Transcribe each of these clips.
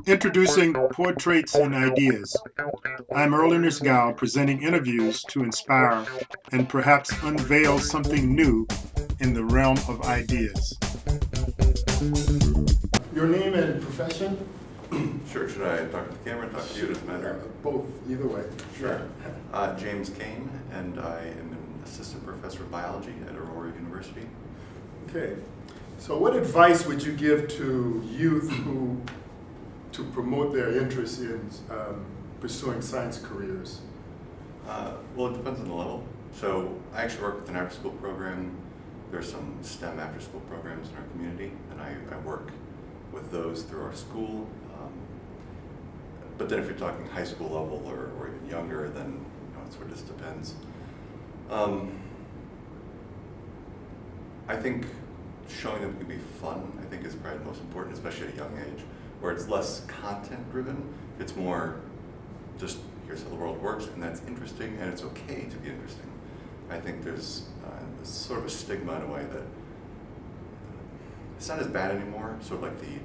Introducing Portraits and Ideas. I'm Erlen Nisgal presenting interviews to inspire and perhaps unveil something new in the realm of ideas. Your name and profession? Sure, should I talk to the camera, talk to you, doesn't matter? Both, either way. Sure. James Cain, and I am an assistant professor of biology at Aurora University. Okay, so what advice would you give to youth who to promote their interest in pursuing science careers? Well, it depends on the level. So I actually work with an after-school program. There's some STEM after-school programs in our community, and I work with those through our school. But then if you're talking high school level or even younger, then it sort of just depends. I think showing them can be fun, I think, is probably the most important, especially at a young age, where it's less content driven. It's more just here's how the world works, and that's interesting, and it's okay to be interesting. I think there's sort of a stigma in a way that it's not as bad anymore. Sort of like the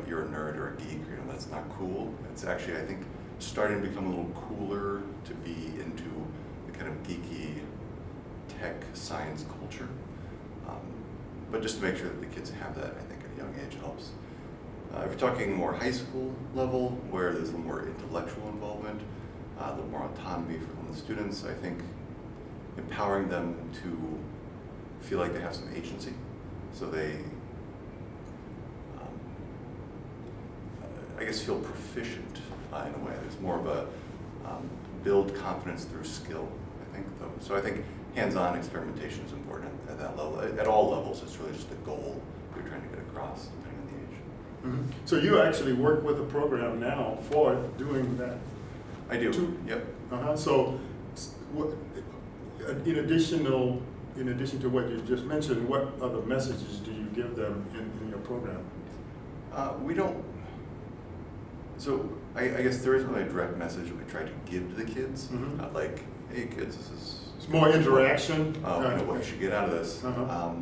you're a nerd or a geek, that's not cool. It's actually, I think, starting to become a little cooler to be into the kind of geeky tech science culture. But just to make sure that the kids have that, I think at a young age helps. If you're talking more high school level, where there's a little more intellectual involvement, a little more autonomy from the students, I think empowering them to feel like they have some agency, so they, I guess, feel proficient in a way. There's more of a build confidence through skill, I think, though. So I think hands-on experimentation is important at that level. At all levels, it's really just the goal you're trying to get across, depending on the age. Mm-hmm. So you actually work with a program now for doing that? I do. Yep. So, in addition to what you just mentioned, what other messages do you give them in your program? We don't. So I guess there isn't really a direct message that we try to give to the kids. Mm-hmm. Like, hey kids, this is. It's more interaction. What you should get out of this. Uh-huh. We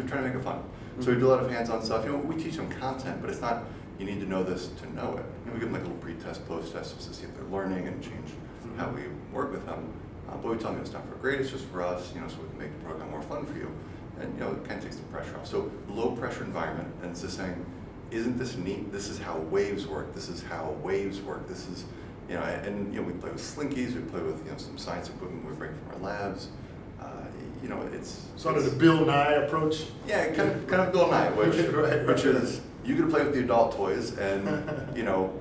try to make it fun. Mm-hmm. So we do a lot of hands-on stuff. We teach them content, but it's not you need to know this to know it. We give them like a little pre-test, post-test just to see if they're learning and change mm-hmm. how we work with them. But we tell them it's not for grade, it's just for us, so we can make the program more fun for you. And it kind of takes the pressure off. So low pressure environment, and it's just saying, isn't this neat? This is how waves work. This is how waves work. This is, we play with slinkies. We play with some science equipment we bring from our labs. It's sort of the Bill Nye approach. Yeah, kind of Bill Nye, which is you can play with the adult toys, and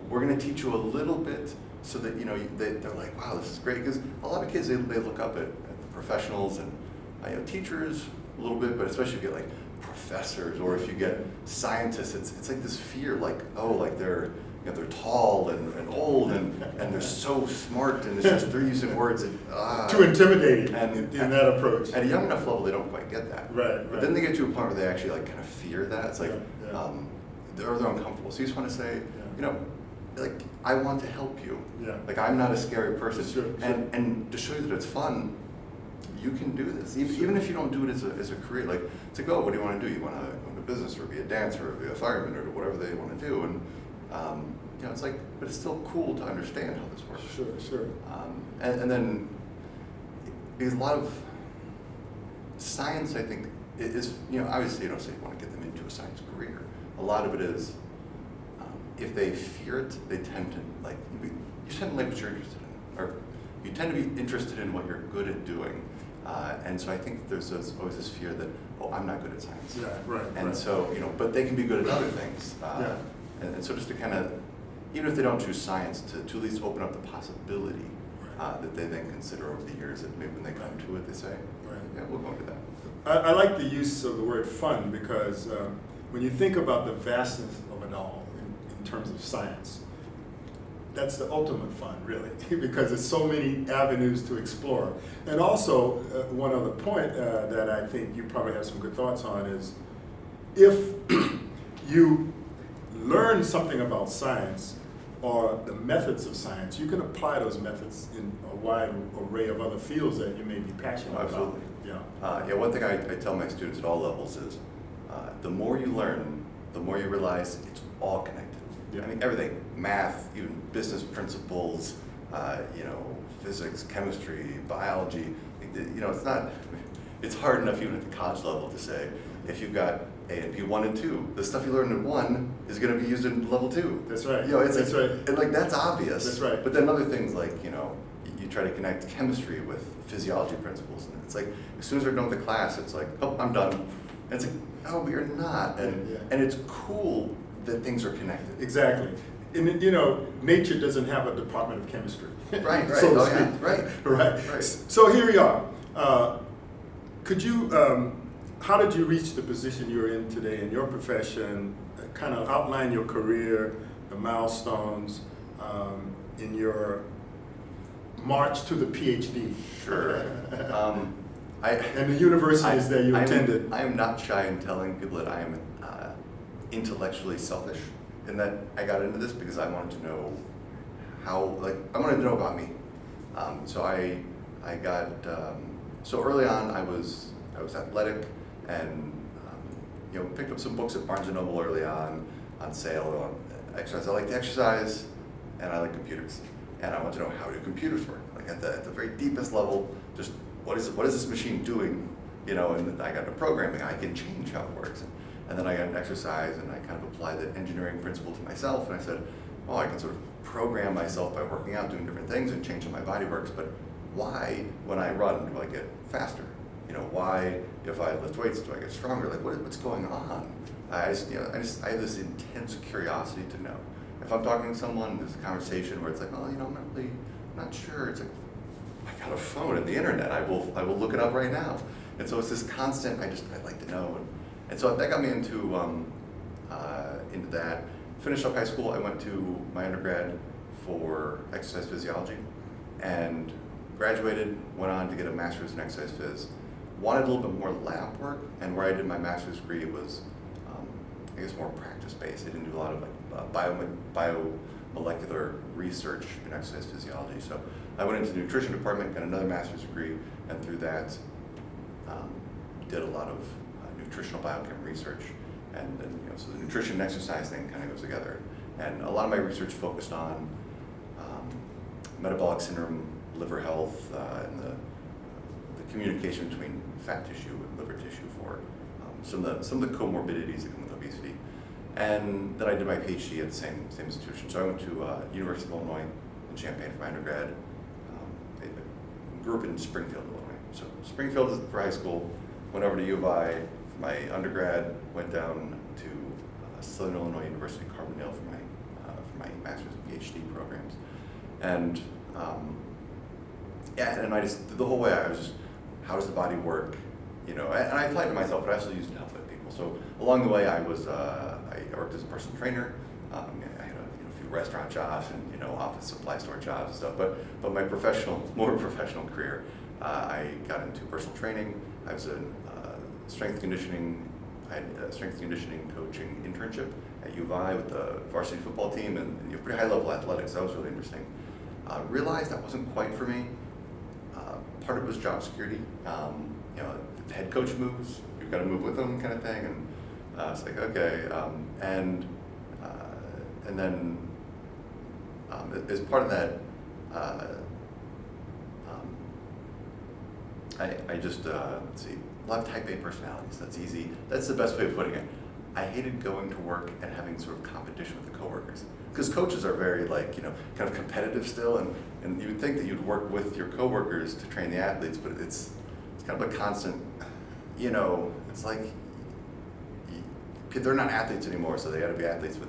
we're going to teach you a little bit so that they're like, wow, this is great. Because a lot of kids they look up at the professionals and teachers a little bit, but especially if you get like professors or if you get scientists, it's like this fear, like they're tall and old and they're so smart, and it's just they're using words too intimidating in that approach. At a young enough level, they don't quite get that. Right. But then they get to a point where they actually like kind of fear that. It's like they're uncomfortable. So you just want to say, like, I want to help you. Yeah. Like, I'm not a scary person. Sure. And to show you that it's fun, you can do this. Even if you don't do it as a career, like, to go, what do you want to do? You want to go into business or be a dancer or be a fireman or whatever they want to do. And, it's like, but it's still cool to understand how this works. Sure. And then, because a lot of science, I think, is, obviously you don't say you want to get them into a science career. A lot of it is, if they fear it, they tend to you tend to like what you're interested in, or you tend to be interested in what you're good at doing, and so I think there's always this fear that I'm not good at science. Yeah, right. And right. so but they can be good at other things. Yeah. And so just to kind of, even if they don't choose science, to at least open up the possibility that they then consider over the years that maybe when they come to it, they say, yeah, we'll go into that. I like the use of the word fun because when you think about the vastness of it all in terms of science, that's the ultimate fun, really, because there's so many avenues to explore. And also, one other point that I think you probably have some good thoughts on is, if you learn something about science or the methods of science, you can apply those methods in a wide array of other fields that you may be passionate Absolutely. about. One thing I tell my students at all levels is, the more you learn, the more you realize it's all connected. Yeah. I mean, everything, math, even business principles, physics, chemistry, biology. It's hard enough even at the college level to say, if you've got A and B 1 and 2, the stuff you learned in 1 is going to be used in level 2. That's right. That's right. And that's obvious. That's right. But then other things like, you try to connect chemistry with physiology principles. And it's like, as soon as they're done with the class, it's like, oh, I'm done. And it's like, oh, you're not. And it's cool that things are connected. Exactly. And nature doesn't have a department of chemistry. Right. So to Yeah. speak. Right. So here we are. Could you, how did you reach the position you're in today in your profession? Kind of outline your career, the milestones in your march to the PhD. Sure. And the universities that you attended. I am not shy in telling people that I am intellectually selfish, in that I got into this because I wanted to know I wanted to know about me. So early on I was athletic and picked up some books at Barnes & Noble early on sale on exercise. I like to exercise and I like computers. And I want to know, how do computers work? Like at the very deepest level, just what is this machine doing? And I got into programming. I can change how it works. And then I got into exercise, and I kind of applied the engineering principle to myself. And I said, oh, I can sort of program myself by working out, doing different things, and change how my body works. But why, when I run, do I get faster? Why, if I lift weights, do I get stronger? Like, what's going on? I have this intense curiosity to know. If I'm talking to someone, there's a conversation where it's like, oh, I'm not sure. It's like, I got a phone and the internet. I will look it up right now. And so it's this constant. I'd like to know. And so that got me into that. Finished up high school. I went to my undergrad for exercise physiology, and graduated. Went on to get a master's in exercise phys. Wanted a little bit more lab work, and where I did my master's degree was, I guess, more practice-based. I didn't do a lot of biomolecular research in exercise physiology. So I went into the nutrition department, got another master's degree, and through that did a lot of nutritional biochem research. And so the nutrition and exercise thing kind of goes together. And a lot of my research focused on metabolic syndrome, liver health, and the communication between fat tissue and liver tissue for some of the comorbidities that come with obesity. And then I did my PhD at the same institution. So I went to University of Illinois in Champaign for my undergrad. I grew up in Springfield, Illinois. So Springfield is for high school. Went over to U of I for my undergrad. Went down to Southern Illinois University, Carbondale for my master's and PhD programs. And and I just, the whole way I was just, how does the body work? And I applied to myself, but I also used it to help other people. So along the way, I worked as a personal trainer. I had a few restaurant jobs and office supply store jobs and stuff. But my more professional career, I got into personal training. I was a strength conditioning coaching internship at U of I with the varsity football team and pretty high level athletics. That was really interesting. Realized that wasn't quite for me. Part of it was job security. The head coach moves, you've got to move with them, kind of thing. And it's like, okay. And then as part of that, I just let's see, a lot of type A personalities. That's easy. That's the best way of putting it. I hated going to work and having sort of competition with the coworkers, because coaches are very kind of competitive still, and you would think that you'd work with your coworkers to train the athletes, but it's kind of a constant, it's like they're not athletes anymore, so they got to be athletes with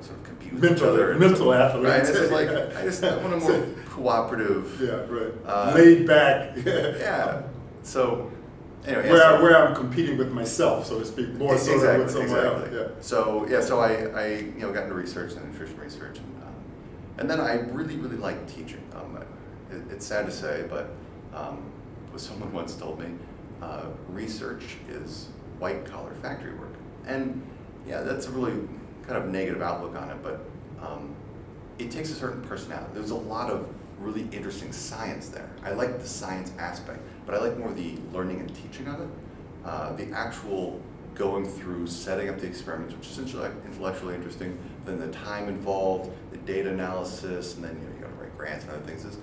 sort of compete with each other. Mental athletes. Right? It's just like I want a more cooperative. Yeah, right. Laid back. Yeah. So. Anyway, where I'm competing with myself, so to speak, more so than with someone else. Yeah. So I got into research and nutrition research, and then I really liked teaching. It's sad to say, but what someone once told me, research is white collar factory work, and that's a really kind of negative outlook on it, but it takes a certain personality. There's a lot of really interesting science there. I like the science aspect, but I like more the learning and teaching of it. The actual going through setting up the experiments, which is intellectually interesting, then the time involved, the data analysis, and then you got to write grants and other things. It's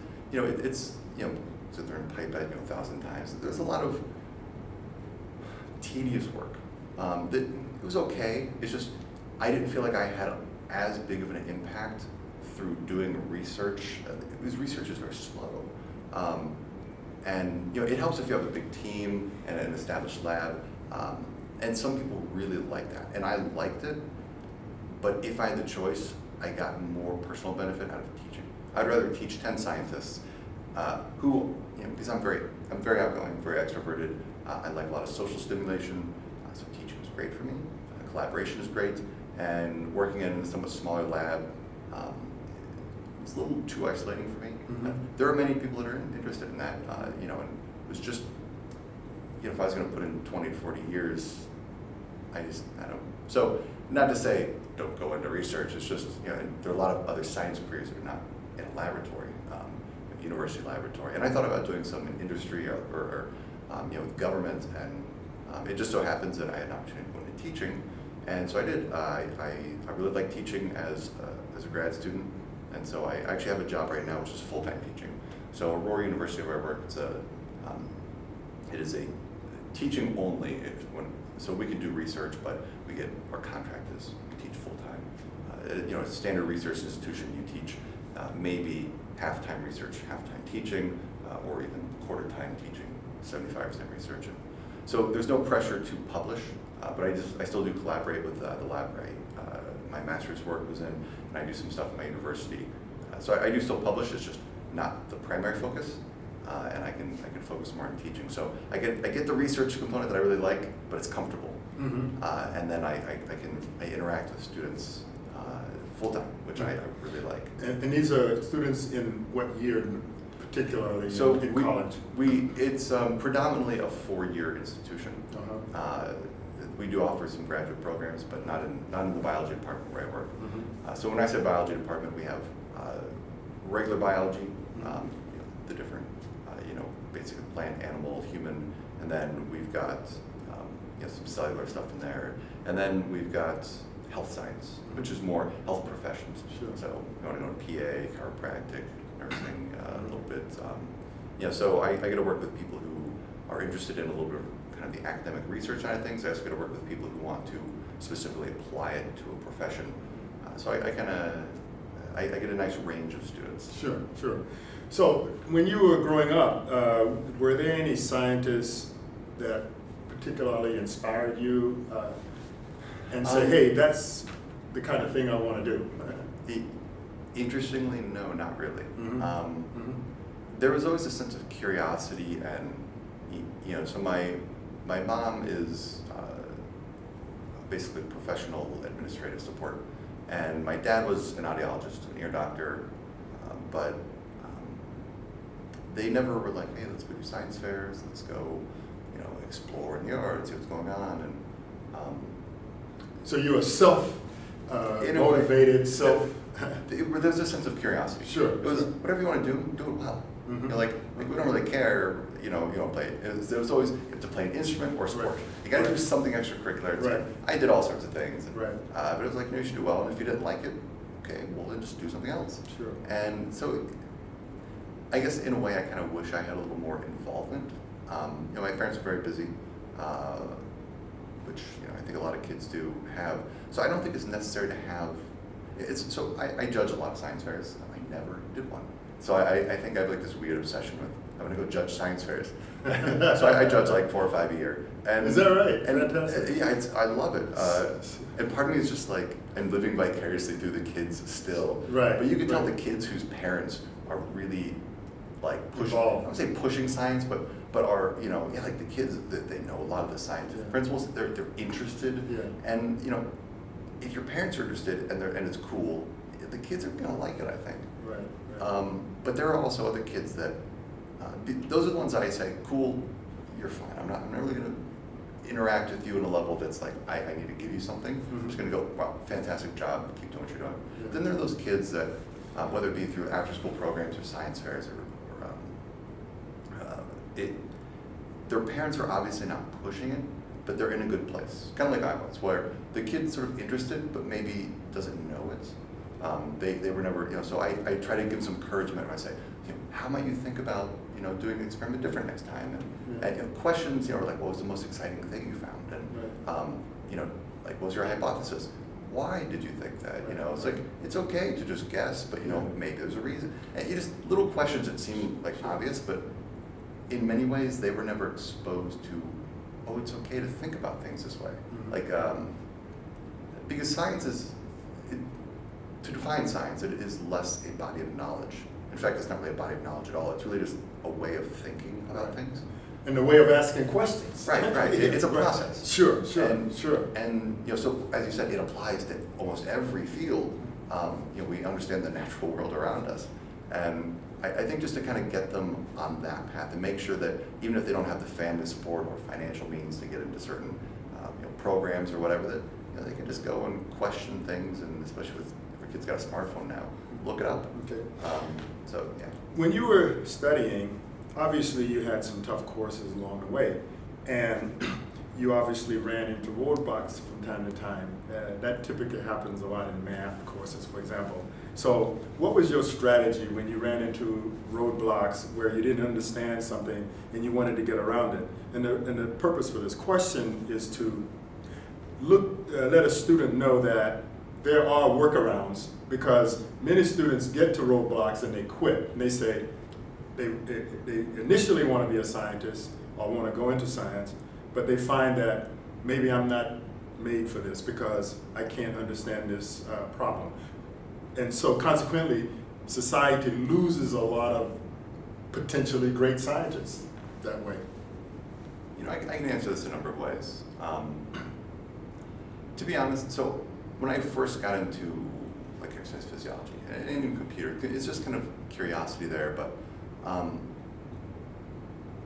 sit there and type it 1,000 times. There's a lot of tedious work. That it was okay. It's just I didn't feel like I had as big of an impact through doing research. Because research is very slow, and it helps if you have a big team and an established lab. And some people really like that, and I liked it. But if I had the choice, I got more personal benefit out of teaching. I'd rather teach 10 scientists who, because I'm very outgoing, very extroverted. I like a lot of social stimulation, so teaching is great for me. Collaboration is great, and working in a somewhat smaller lab, it's a little too isolating for me. Mm-hmm. There are many people that are interested in that, and it was just, if I was going to put in 20 to 40 years, I don't. So, not to say don't go into research. It's just, there are a lot of other science careers that are not in a laboratory, university laboratory. And I thought about doing some in industry or with government, and it just so happens that I had an opportunity to go into teaching, and so I did. I really like teaching as a grad student, and so I actually have a job right now which is full-time teaching. So Aurora University, where I work, it is a teaching only. So we can do research, but our contract is we teach full-time. A standard research institution, you teach maybe half-time research, half-time teaching, or even quarter-time teaching, 75% research. And so there's no pressure to publish, but I still do collaborate with the lab my master's work was in, and I do some stuff at my university. So I do still publish. It's just not the primary focus, and I can focus more on teaching. So I get the research component that I really like, but it's comfortable. Mm-hmm. And then I interact with students full-time, which I really like. And these are students in what year particularly in college? It's predominantly a 4-year institution. Uh-huh. We do offer some graduate programs, but not in the biology department where I work. Mm-hmm. So when I say biology department, we have regular biology, the different, basically plant, animal, human, and then we've got some cellular stuff in there, and then we've got health science, which is more health professions. Sure. So you want to know PA, chiropractic, nursing, a little bit. So I get to work with people who are interested in a little bit of kind of the academic research side of things. I also get to work with people who want to specifically apply it to a profession. So I get a nice range of students. Sure. So when you were growing up, were there any scientists that particularly inspired you and say, hey, that's the kind of thing I want to do? Interestingly, no, not really. Mm-hmm. There was always a sense of curiosity, and so my mom is basically professional administrative support, and my dad was an audiologist, an ear doctor, but they never were like, hey, let's go do science fairs, let's go, explore in the yard, see what's going on, and so you were motivated, There's a sense of curiosity. Sure. It was whatever you want to do it well. Mm-hmm. Like we don't really care. You don't play. There was always you have to play an instrument or sport. Right. You got to do something extracurricular. Right. I did all sorts of things. And, Right. but it was like you should do well, and if you didn't like it, okay, well then just do something else. Sure. And so, I guess in a way, I kind of wish I had a little more involvement. My parents are very busy, which I think a lot of kids do have. So I don't think it's necessary to have. I judge a lot of science fairs. I never did one. So I think I have like this weird obsession with I'm going to go judge science fairs. So I judge like 4 or 5 a year. And, is that right? And, fantastic. I love it. And part of me is just like I'm living vicariously through the kids still. Right. But you can tell the kids whose parents are really like pushing. Involved. I would say pushing science, but are like the kids that they know a lot of the scientific principles. They're interested. Yeah. And if your parents are interested and it's cool, the kids are gonna like it, I think. Right. But there are also other kids that those are the ones that I say, cool, you're fine. I'm not really gonna interact with you on a level that's like I need to give you something. Mm-hmm. I'm just gonna go, wow, fantastic job, keep doing what you're doing. Yeah. Then there are those kids that whether it be through after school programs or science fairs their parents are obviously not pushing it, but they're in a good place. Kind of like I was, where the kid's sort of interested, but maybe doesn't know it. They were never, so I try to give some encouragement. I say, how might you think about, doing the experiment different next time? And questions, like, what was the most exciting thing you found? And, like, what was your hypothesis? Why did you think that? It's like, it's okay to just guess, but, maybe there's a reason. And just little questions that seem like obvious, but in many ways, they were never exposed to, oh, it's okay to think about things this way. Like, because science is, to define science, it is less a body of knowledge. In fact, it's not really a body of knowledge at all. It's really just a way of thinking about things. And the way of asking questions. Right. It's a process. Sure. And so as you said, it applies to almost every field. We understand the natural world around us. And I think just to kind of get them on that path and make sure that even if they don't have the family support or financial means to get into certain programs or whatever, that they can just go and question things, and especially with every kid's got a smartphone now, look it up. Okay. So yeah. When you were studying, obviously you had some tough courses along the way, and you obviously ran into roadblocks from time to time. That typically happens a lot in math courses, for example. So what was your strategy when you ran into roadblocks where you didn't understand something and you wanted to get around it? And the purpose for this question is to let a student know that there are workarounds, because many students get to roadblocks and they quit. And they say they initially want to be a scientist or want to go into science, but they find that maybe I'm not made for this because I can't understand this problem. And so consequently, society loses a lot of potentially great scientists that way. I can answer this a number of ways. To be honest, so when I first got into like exercise physiology and in computer, it's just kind of curiosity there. But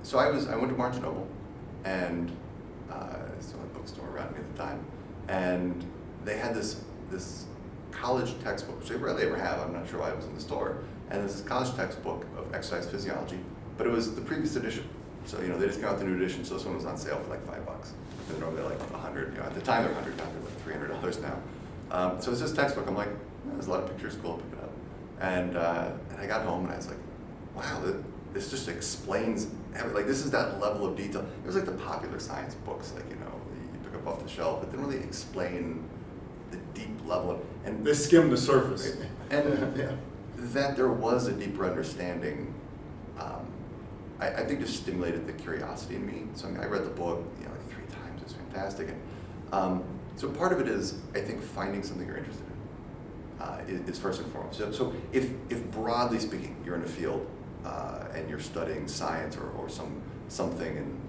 so I went to Barnes & Noble, and it's the only bookstore around me at the time, and they had this college textbook, which they rarely ever have. I'm not sure why it was in the store. And this college textbook of exercise physiology, but it was the previous edition. So they just got out the new edition, so this one was on sale for like $5. They're normally like $100. At the time they're $100, they're like $300 now. So it's this textbook. I'm like, there's a lot of pictures, cool, pick it up. And I got home and I was like, wow, this just explains everything. Like, this is that level of detail. It was like the popular science books, like you pick up off the shelf, but didn't really explain the deep level of, and They skim the surface. and Yeah. that there was a deeper understanding, I think just stimulated the curiosity in me. So I read the book, like 3 times. It's fantastic. And so part of it is, I think, finding something you're interested in is first and foremost. So if broadly speaking, you're in a field and you're studying science or something, and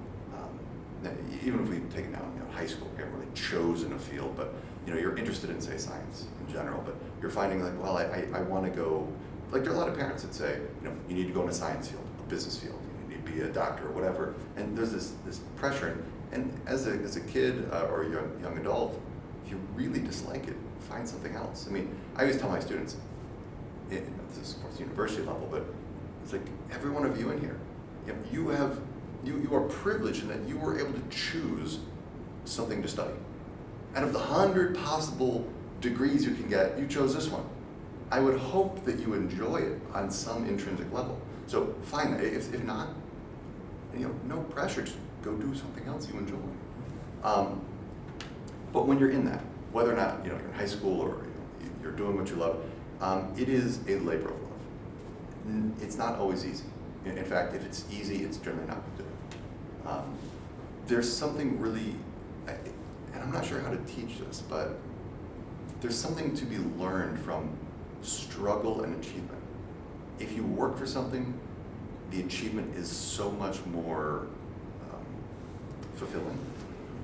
even if we take it down, high school, you haven't really chosen a field, but you're interested in, say, science in general, but you're finding like, well, I want to go, like there are a lot of parents that say, you need to go in a science field, a business field, you need to be a doctor or whatever, and there's this pressure, and as a kid or a young adult, if you really dislike it, find something else. I mean, I always tell my students, this is of course university level, but it's like every one of you in here, you are privileged in that you were able to choose something to study. Out of the 100 possible degrees you can get, you chose this one. I would hope that you enjoy it on some intrinsic level. So find that. If not, no pressure. Just go do something else you enjoy. But when you're in that, whether or not you're in high school or you're doing what you love, it is a labor of love. It's not always easy. In fact, if it's easy, it's generally not good. There's something really, and I'm not sure how to teach this, but there's something to be learned from struggle and achievement. If you work for something, the achievement is so much more fulfilling.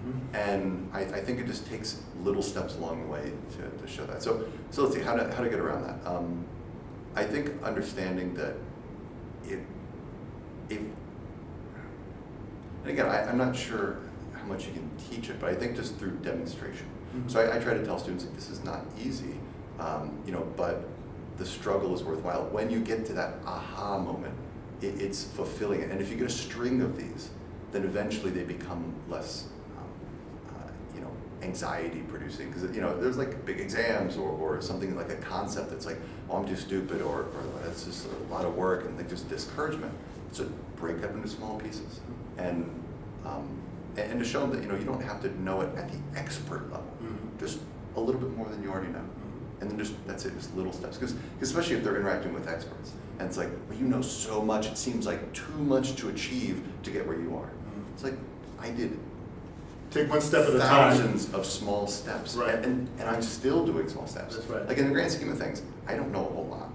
Mm-hmm. And I think it just takes little steps along the way to show that. So let's see, how to get around that. I think understanding that and again, I'm not sure how much you can teach it, but I think just through demonstration. Mm-hmm. So I try to tell students that this is not easy, but the struggle is worthwhile. When you get to that aha moment, it's fulfilling. And if you get a string of these, then eventually they become less anxiety producing, because there's like big exams or something like a concept that's like, oh, I'm too stupid, or it's just a lot of work, and like just discouragement. So break up into small pieces, and to show them that you don't have to know it at the expert level, just a little bit more than you already know, and then that's it, just little steps. Because especially if they're interacting with experts, and it's like, well, you know so much, it seems like too much to achieve to get where you are. It's like, I did take one step at a time. Thousands of small steps, Right. and I'm still doing small steps. That's right. Like in the grand scheme of things, I don't know a whole lot.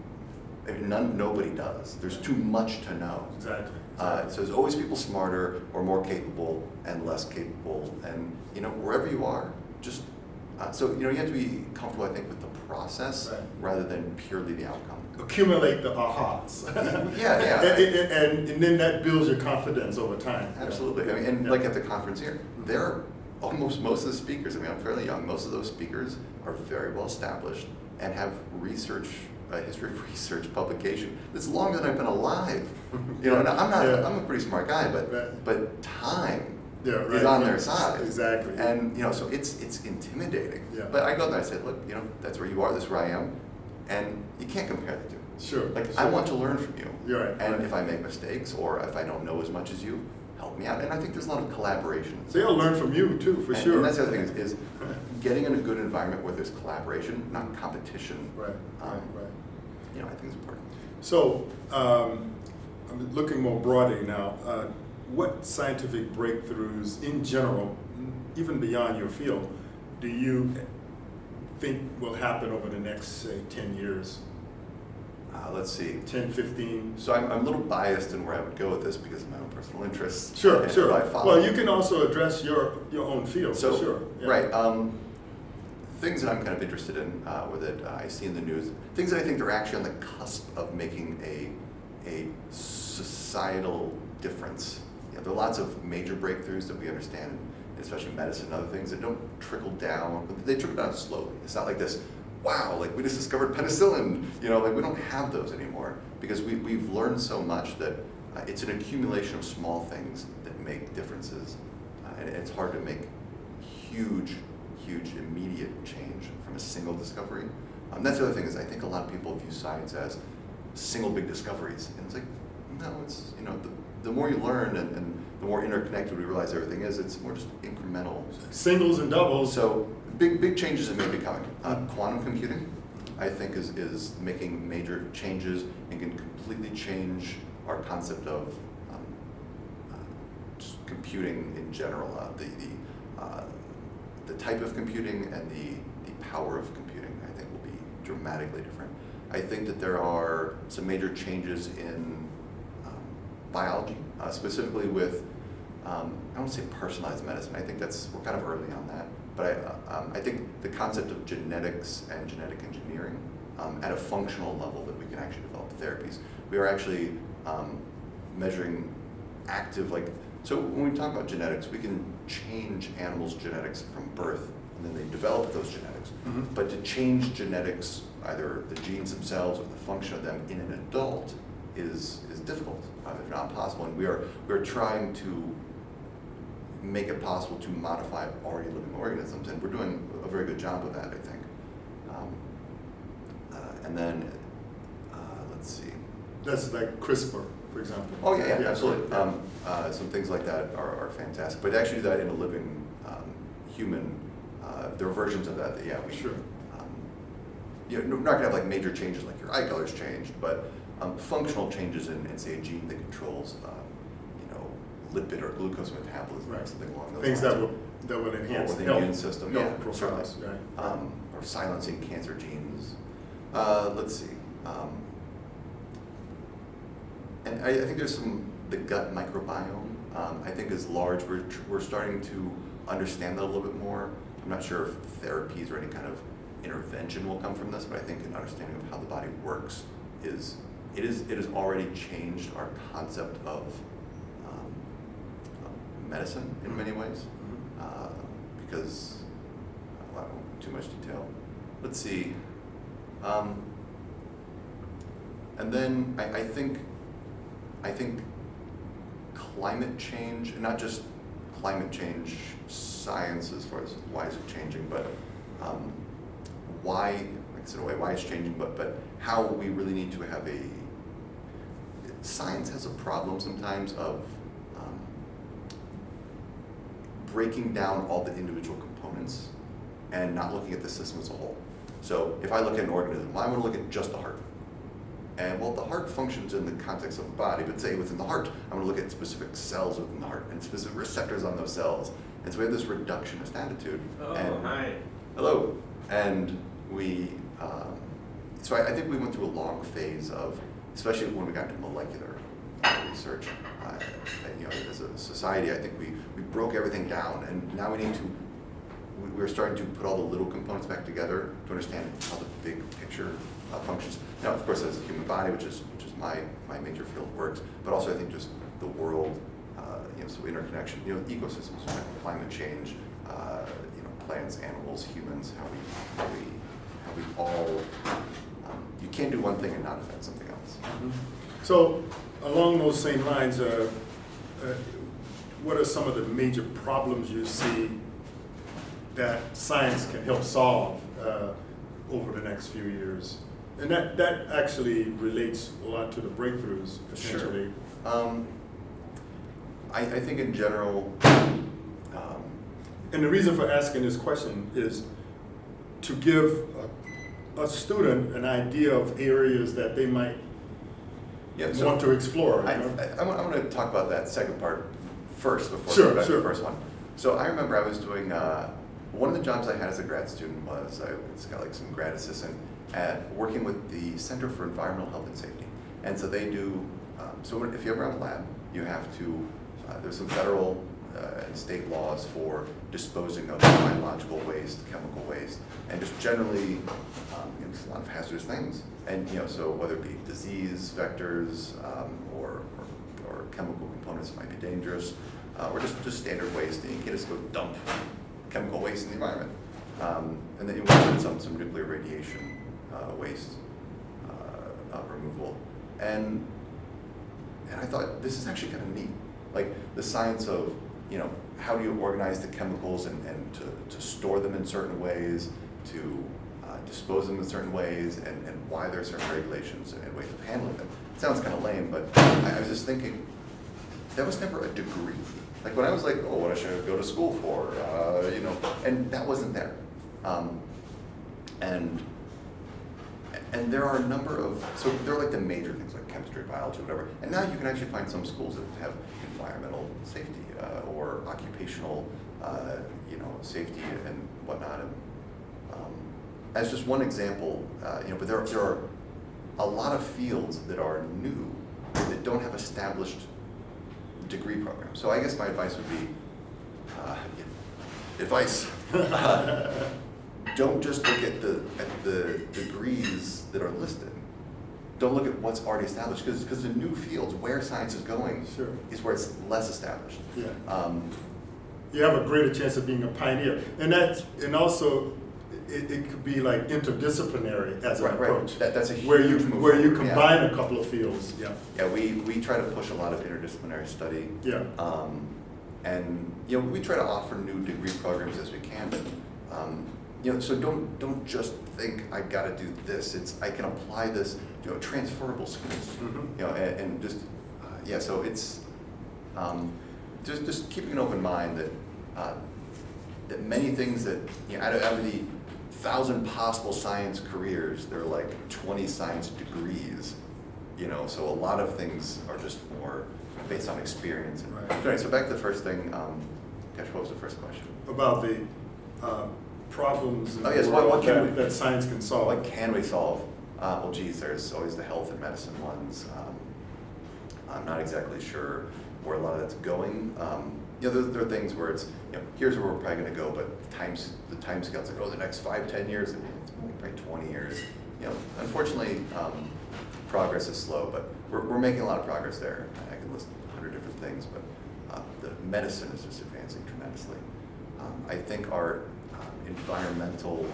I mean, nobody does. There's too much to know. Exactly. So there's always people smarter or more capable and less capable, and wherever you are, just so you have to be comfortable, I think, with the process rather than purely the outcome. Accumulate the ahas. Yeah. And then that builds your confidence over time. Absolutely. I mean, and like at the conference here, there are almost most of the speakers. I mean, I'm fairly young. Most of those speakers are very well established and have history of research publication that's longer than I've been alive. And I'm a pretty smart guy, but time is on their side. Exactly. And so it's intimidating. Yeah. But I go there and I say, look, that's where you are, this is where I am, and you can't compare the two. Sure. I want to learn from you. You're right. And if I make mistakes or if I don't know as much as you, help me out. And I think there's a lot of collaboration. They'll learn from you too, for sure. And that's the other thing is getting in a good environment where there's collaboration, not competition. Right. I think it's important. So, I'm looking more broadly now. What scientific breakthroughs in general, even beyond your field, do you think will happen over the next, say, 10 years? Let's see. 10, 15? So I'm a little biased in where I would go with this because of my own personal interests. Sure. Well, you can also address your own field, so, for sure. Yeah. Right. Things that I'm kind of interested in, or that I see in the news, things that I think are actually on the cusp of making a societal difference. There are lots of major breakthroughs that we understand, especially medicine and other things, that don't trickle down. They trickle down slowly. It's not like this, wow, like we just discovered penicillin. Like we don't have those anymore because we've learned so much that it's an accumulation of small things that make differences. And it's hard to make huge immediate change from a single discovery. That's the other thing is I think a lot of people view science as single big discoveries. And it's like, no, it's, the more you learn and the more interconnected we realize everything is, it's more just incremental. Singles and doubles. So big changes that may be coming. Quantum computing, I think, is making major changes and can completely change our concept of just computing in general. The type of computing and the power of computing, I think, will be dramatically different. I think that there are some major changes in biology, specifically with, I don't want to say personalized medicine. I think we're kind of early on that. But I think the concept of genetics and genetic engineering at a functional level that we can actually develop therapies. We are actually measuring so when we talk about genetics, we can change animals' genetics from birth, and then they develop those genetics. Mm-hmm. But to change genetics, either the genes themselves or the function of them in an adult is difficult, if not possible. And we are trying to make it possible to modify already living organisms, and we're doing a very good job of that, I think. And then, let's see. That's like CRISPR, for example. Oh yeah, absolutely. Some things like that are fantastic, but actually that in a living human, there are versions of that we sure. You're not gonna have like major changes like your eye color's changed, but functional changes in say a gene that controls lipid or glucose metabolism, or something along those things lines. that would enhance or the health, immune system, health profiles, certainly. right. Or silencing cancer genes. Let's see. And I think there's the gut microbiome, I think is large. We're starting to understand that a little bit more. I'm not sure if therapies or any kind of intervention will come from this, but I think an understanding of how the body works it has already changed our concept of medicine in many ways, because too much detail. Let's see. And then I think climate change, and not just climate change science as far as why is it changing, but why, like I said, why it's changing, but how we really need to have science has a problem sometimes of breaking down all the individual components and not looking at the system as a whole. So if I look at an organism, well, I want to look at just the heart. And well, the heart functions in the context of the body, but say within the heart, I'm going to look at specific cells within the heart and specific receptors on those cells. And so we have this reductionist attitude. Oh, and, hi. Hello. And we, so I think we went through a long phase of, especially when we got into molecular research, as a society, I think we broke everything down, and now we're starting to put all the little components back together to understand how the big picture functions. Now, of course, as a human body, which is my major field of works, but also I think just the world, so interconnection, ecosystems, right? Climate change, plants, animals, humans, how we all, you can't do one thing and not affect something else. Mm-hmm. So along those same lines, what are some of the major problems you see that science can help solve over the next few years? And that actually relates a lot to the breakthroughs, potentially. Sure. I think in general... and the reason for asking this question is to give a student an idea of areas that they might want to explore. I want to talk about that second part first before Sure, we go back to sure. the first one. So I remember I was doing, one of the jobs I had as a grad student was, I got like some grad assistant at working with the Center for Environmental Health and Safety. And so they do, so if you ever have a lab, you have to, there's some federal and state laws for disposing of biological waste, chemical waste, and just generally, it's a lot of hazardous things. And so whether it be disease vectors or chemical components that might be dangerous, or just standard waste, and you can't just go dump chemical waste in the environment. And then you want some nuclear radiation waste removal. And I thought this is actually kind of neat, like the science of how do you organize the chemicals and to store them in certain ways, to dispose them in certain ways, and why there are certain regulations and ways of handling them. It sounds kind of lame, but I was just thinking, that was never a degree. Like when I was like, oh, what should I go to school for? And that wasn't there. And there are a number of, so there are like the major things like chemistry, biology, whatever. And now you can actually find some schools that have environmental safety or occupational, safety and whatnot. And as just one example, but there are a lot of fields that are new that don't have established degree programs. So I guess my advice would be, don't just look at the degrees that are listed. Don't look at what's already established, because the new fields, where science is going, Sure. is where it's less established. Yeah. You have a greater chance of being a pioneer, and also it could be like interdisciplinary as an approach. That's a huge where you move where you forward. combine a couple of fields. Yeah. Yeah, we try to push a lot of interdisciplinary study. Yeah. And we try to offer new degree programs as we can. But, so don't just think I got to do this. It's I can apply this, transferable skills. Mm-hmm. And just So it's just keeping an open mind that that many things that out of the 1,000 possible science careers, there are like 20 science degrees. So a lot of things are just more based on experience. Right. Anyway, so back to the first thing. Gosh, what was the first question? About the problems in Oh, yes, the what world can that science can solve. What can we solve? Well, geez, there's always the health and medicine ones. I'm not exactly sure where a lot of that's going. There are things where it's, here's where we're probably going to go, but the time scales like, the next 5-10 years, it's probably 20 years. Unfortunately, progress is slow, but we're making a lot of progress there. I can list 100 different things, but the medicine is just advancing tremendously. I think our environmental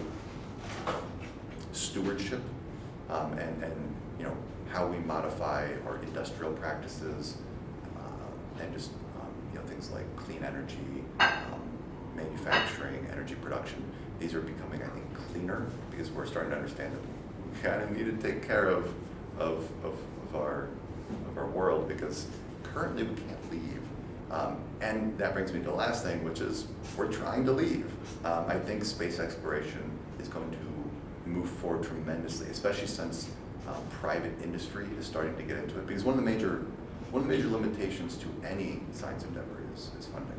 stewardship and how we modify our industrial practices and just things like clean energy, manufacturing, energy production. These are becoming, I think, cleaner because we're starting to understand that we kind of need to take care of our world, because currently we can't leave. And that brings me to the last thing, which is we're trying to leave. I think space exploration is going to move forward tremendously, especially since private industry is starting to get into it. Because one of the major limitations to any science endeavor is funding.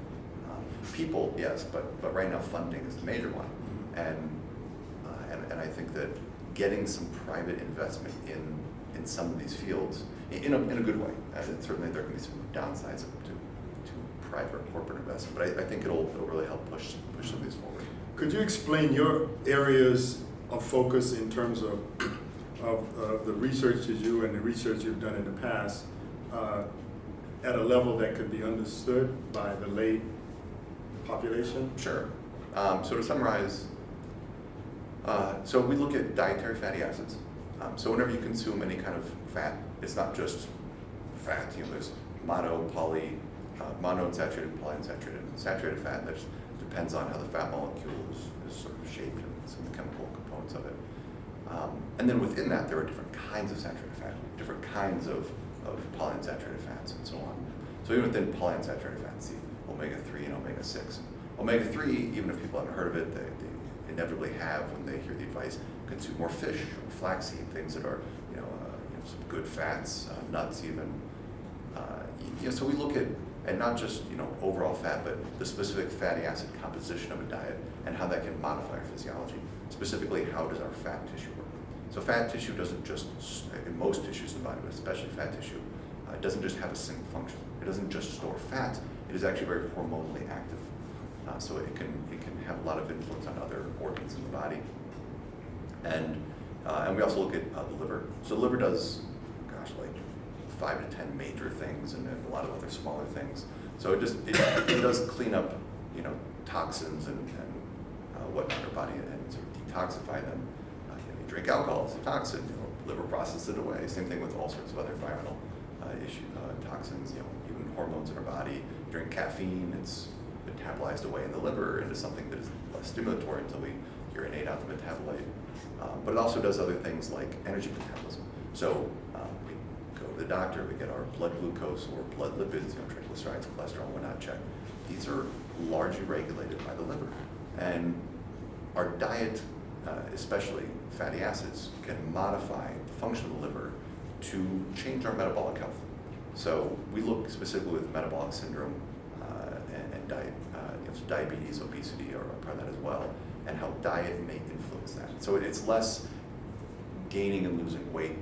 People, yes, but right now funding is the major one. And I think that getting some private investment in some of these fields in a good way. Certainly there can be some downsides to private or corporate investment, but I think it'll really help push some of these forward. Could you explain your areas of focus in terms of the research you do and the research you've done in the past at a level that could be understood by the lay population? Sure. So to summarize, so we look at dietary fatty acids. So whenever you consume any kind of fat, it's not just fat. There's monounsaturated, polyunsaturated, and saturated fat. That depends on how the fat molecule is sort of shaped and some of the chemical components of it. And then within that, there are different kinds of saturated fat, different kinds of polyunsaturated fats, and so on. So even within polyunsaturated fats, see omega-3 and omega-6. Omega-3, even if people haven't heard of it, they inevitably have when they hear the advice, consume more fish, or flaxseed, things that are some good fats, nuts even. So we look at, and not just overall fat, but the specific fatty acid composition of a diet and how that can modify our physiology. Specifically, how does our fat tissue work? So fat tissue doesn't just, in most tissues in the body, but especially fat tissue, it doesn't just have a single function. It doesn't just store fat. It is actually very hormonally active. So it can have a lot of influence on other organs in the body. And we also look at the liver. So the liver does, like 5 to 10 major things and a lot of other smaller things. So it does clean up, toxins and whatnot in our body and sort of detoxify them. You drink alcohol, it's a toxin. Liver processes it away. Same thing with all sorts of other environmental toxins. Even hormones in our body. You drink caffeine, it's metabolized away in the liver into something that is less stimulatory until we urinate out the metabolite. But it also does other things like energy metabolism. So we go to the doctor, we get our blood glucose or blood lipids, triglycerides, cholesterol, whatnot checked. These are largely regulated by the liver. And our diet, especially fatty acids, can modify the function of the liver to change our metabolic health. So we look specifically with metabolic syndrome and diet, so diabetes, obesity are part of that as well, and how diet may influence that. So it's less gaining and losing weight,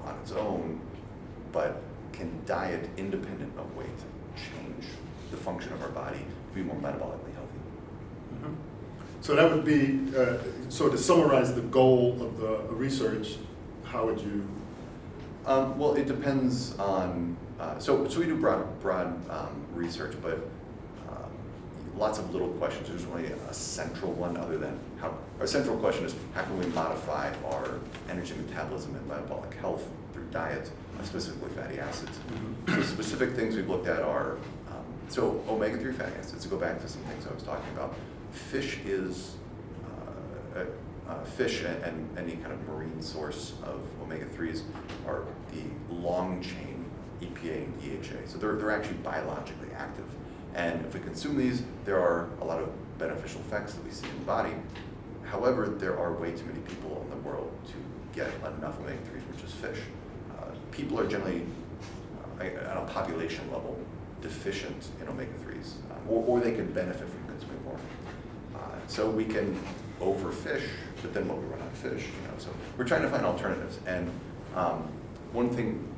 on its own, but can diet independent of weight change the function of our body to be more metabolically healthy? Mm-hmm. So that would be, so to summarize the goal of the research, how would you? Well, it depends on, so we do broad research, but lots of little questions. There's only a central one other than our central question is how can we modify our energy metabolism and metabolic health through diet, specifically fatty acids. Mm-hmm. The specific things we've looked at are, so omega-3 fatty acids, to go back to some things I was talking about, fish is, fish and any kind of marine source of omega-3s are the long chain EPA and DHA. So they're actually biologically active. And if we consume these, there are a lot of beneficial effects that we see in the body. However, there are way too many people in the world to get enough omega-3s, which is fish. People are generally, on a population level, deficient in omega-3s, or they can benefit from consuming more. So we can overfish, but then what we run out of fish, So we're trying to find alternatives. And one thing,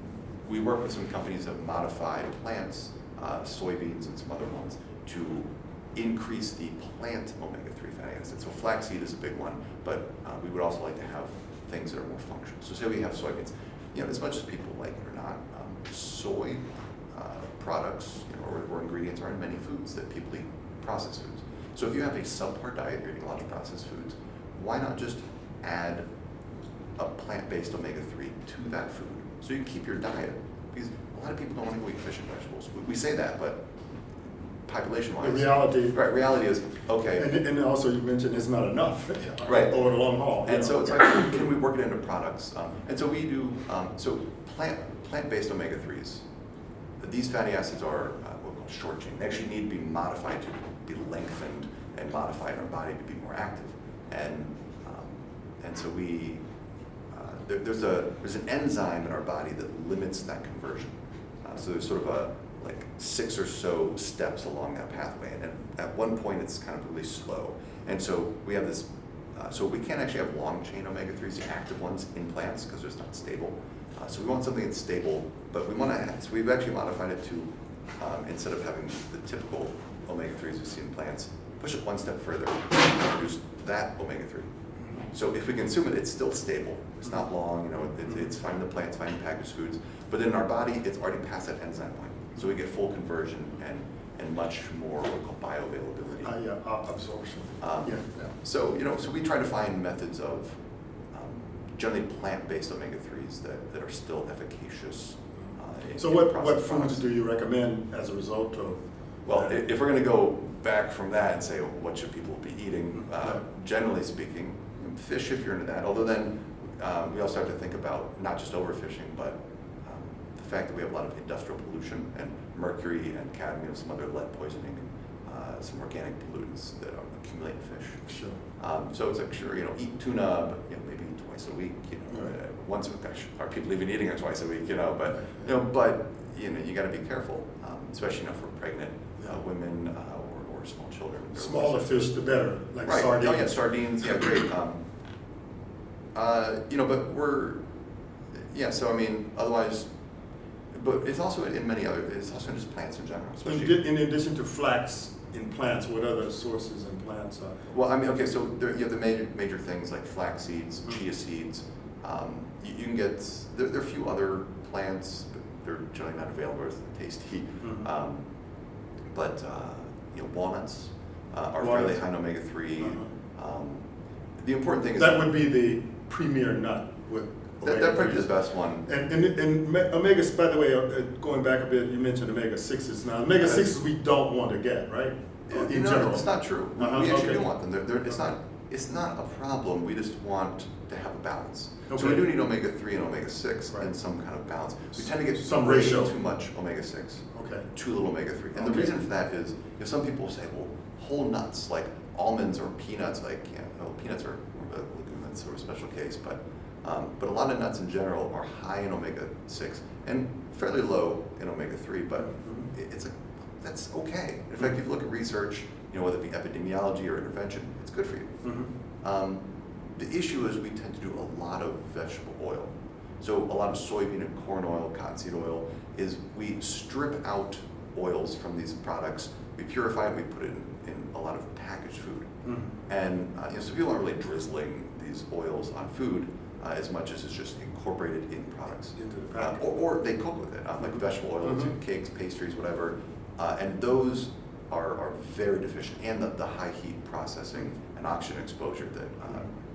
we work with some companies that modify plants, soybeans and some other ones, to increase the plant omega-3 fatty acids. So flaxseed is a big one, but we would also like to have things that are more functional. So say we have soybeans, as much as people like it or not, soy products or ingredients are in many foods that people eat, processed foods. So if you have a subpar diet, you're eating a lot of processed foods, why not just add a plant-based omega-3 to that food? So you keep your diet, because a lot of people don't want to go eat fish and vegetables. We say that, but population-wise, The reality. right? Reality is okay. And also you mentioned it's not enough. Right. Over the long haul. And so it's like, can we work it into products? And so we do. So plant-based omega-3s. These fatty acids are what we call short chain. They actually need to be modified to be lengthened and modified in our body to be more active. And so we there's an enzyme in our body that limits that conversion. So there's sort of like 6 or so steps along that pathway, and at one point it's kind of really slow. And so we have this. So we can't actually have long chain omega-3s, the active ones, in plants because it's not stable. So we want something that's stable, but we want to. So we've actually modified it to instead of having the typical omega-3s we see in plants, push it one step further and produce that omega-3. So if we consume it, it's still stable. It's not long, it's fine in the plants, fine in packaged foods. But in our body, it's already past that enzyme point. So we get full conversion and much more what we call bioavailability. Absorption. So so we try to find methods of generally plant-based omega-3s that are still efficacious. So what foods do you recommend as a result of? Well, if we're going to go back from that and say, well, what should people be eating? Generally speaking, fish if you're into that. Although then we also have to think about not just overfishing, but the fact that we have a lot of industrial pollution and mercury and cadmium, some other lead poisoning, some organic pollutants that accumulate in fish. Sure. So it's like, sure, eat tuna, but maybe twice a week. Right. Once, gosh, are people even eating it twice a week? But you got to be careful, especially for pregnant women or small children. Smaller fish, the better, like right. sardines. Oh yeah, sardines. Yeah, great. But we're so I mean, otherwise. But it's also in many other. It's also in just plants in general. In addition to flax in plants, what other sources in plants are? Well, I mean, okay, so there, you have the major things like flax seeds, chia seeds. You can get there are a few other plants, but they're generally not available as tasty. But walnuts are fairly high in omega-3. The important thing is that would be the premier nut with. That might be the best one. And omegas, by the way, going back a bit, you mentioned omega-6s. Now, omega-6s we don't want to get, right? In general. It's not true. We actually do want them. It's not a problem. We just want to have a balance. Okay. So we do need omega-3 and omega-6 in some kind of balance. We tend to get some ratio too much omega-6. Okay. Too little omega-3. And the reason for that is, some people say, well, whole nuts like almonds or peanuts, peanuts are a leguminous sort of special case, but a lot of nuts in general are high in omega-6 and fairly low in omega-3, but that's okay. In fact, if you look at research, whether it be epidemiology or intervention, it's good for you. The issue is we tend to do a lot of vegetable oil. So a lot of soybean and corn oil, cottonseed oil, is we strip out oils from these products, we purify it, we put it in a lot of packaged food. And so people aren't really drizzling these oils on food as much as it's just incorporated in products. Into the package. Or they cook with it, like vegetable oils and cakes, pastries, whatever. And those are very deficient. And the high heat processing and oxygen exposure that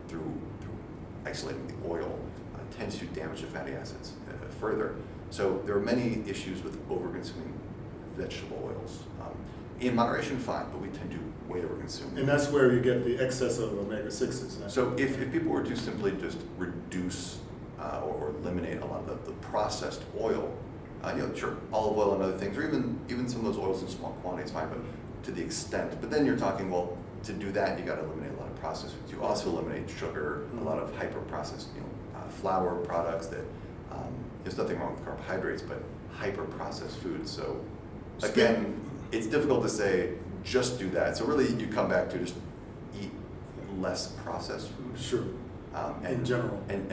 through isolating the oil tends to damage the fatty acids further. So there are many issues with over-consuming vegetable oils. In moderation, fine, but we tend to way over-consume. And that's where you get the excess of omega-6s. Right? So if people were to simply just reduce or eliminate a lot of the processed oil, sure, olive oil and other things, or even some of those oils in small quantities, fine, but to the extent. But then you're talking, well, to do that, you got to eliminate a lot of processed foods. You also eliminate sugar, a lot of hyper-processed, flour products that, there's nothing wrong with carbohydrates, but hyper-processed foods. So again, it's difficult to say, just do that. So really, you come back to just eat less processed food. Sure. In general. And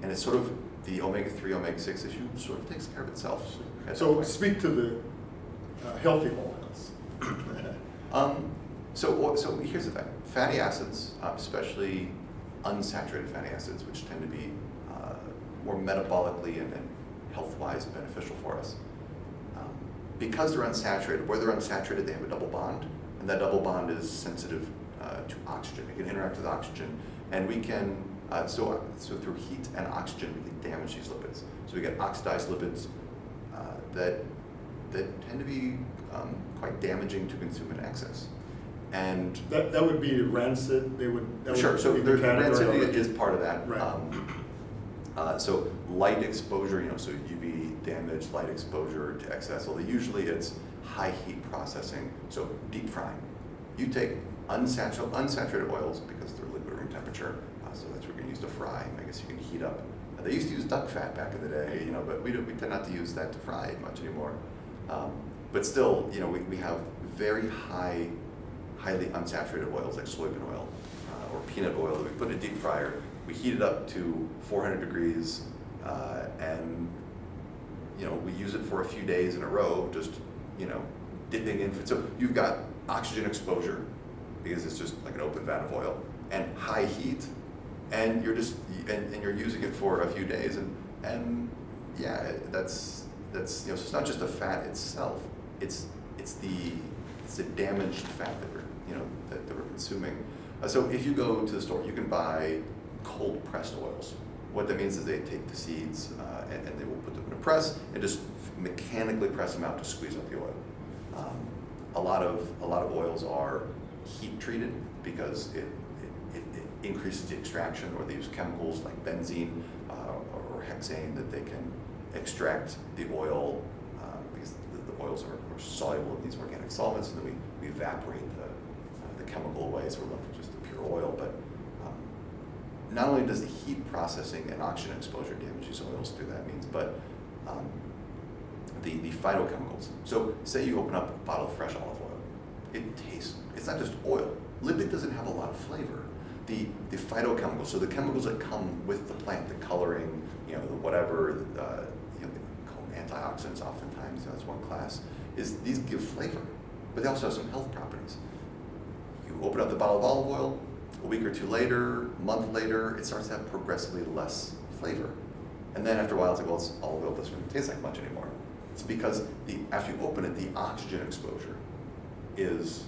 it's sort of the omega-3, omega-6 issue sort of takes care of itself. So speak to the healthy oils. So here's the thing. Fatty acids, especially unsaturated fatty acids, which tend to be more metabolically and health-wise beneficial for us. Because they're unsaturated, where they're unsaturated, they have a double bond, and that double bond is sensitive to oxygen. It can interact with oxygen, and we can, so through heat and oxygen, we can damage these lipids. So we get oxidized lipids, that tend to be quite damaging to consume in excess. And that would be rancid. sure. So be the rancid category is part of that. Right. So light exposure, so UV damage, light exposure to excess. Well, usually it's high heat processing. So deep frying. You take unsaturated oils because they're liquid room temperature. So that's what you're going to use to fry. I guess you can heat up. They used to use duck fat back in the day, but we tend not to use that to fry much anymore. But still, we have very highly unsaturated oils like soybean oil or peanut oil that we put in a deep fryer. We heat it up to 400 degrees, and we use it for a few days in a row, just dipping in. So you've got oxygen exposure because it's just like an open vat of oil, and high heat, and you're using it for a few days, and yeah, that's so it's not just the fat itself, it's the damaged fat that we're that we're consuming. So if you go to the store, you can buy cold pressed oils. What that means is they take the seeds and they will put them in a press and just mechanically press them out to squeeze out the oil. A lot of oils are heat treated because it increases the extraction, or they use chemicals like benzene or hexane that they can extract the oil because the oils are soluble in these organic solvents, and then we evaporate the chemical away, so we're left with just the pure oil. But not only does the heat processing and oxygen exposure damage these oils through that means, but the phytochemicals. So say you open up a bottle of fresh olive oil. It's not just oil. Lipid doesn't have a lot of flavor. The phytochemicals, so the chemicals that come with the plant, the coloring, the whatever, they call them antioxidants oftentimes, that's one class, is these give flavor, but they also have some health properties. You open up the bottle of olive oil, a week or two later, a month later, it starts to have progressively less flavor. And then after a while, it's like, well, olive oil doesn't really taste like much anymore. It's because after you open it, the oxygen exposure is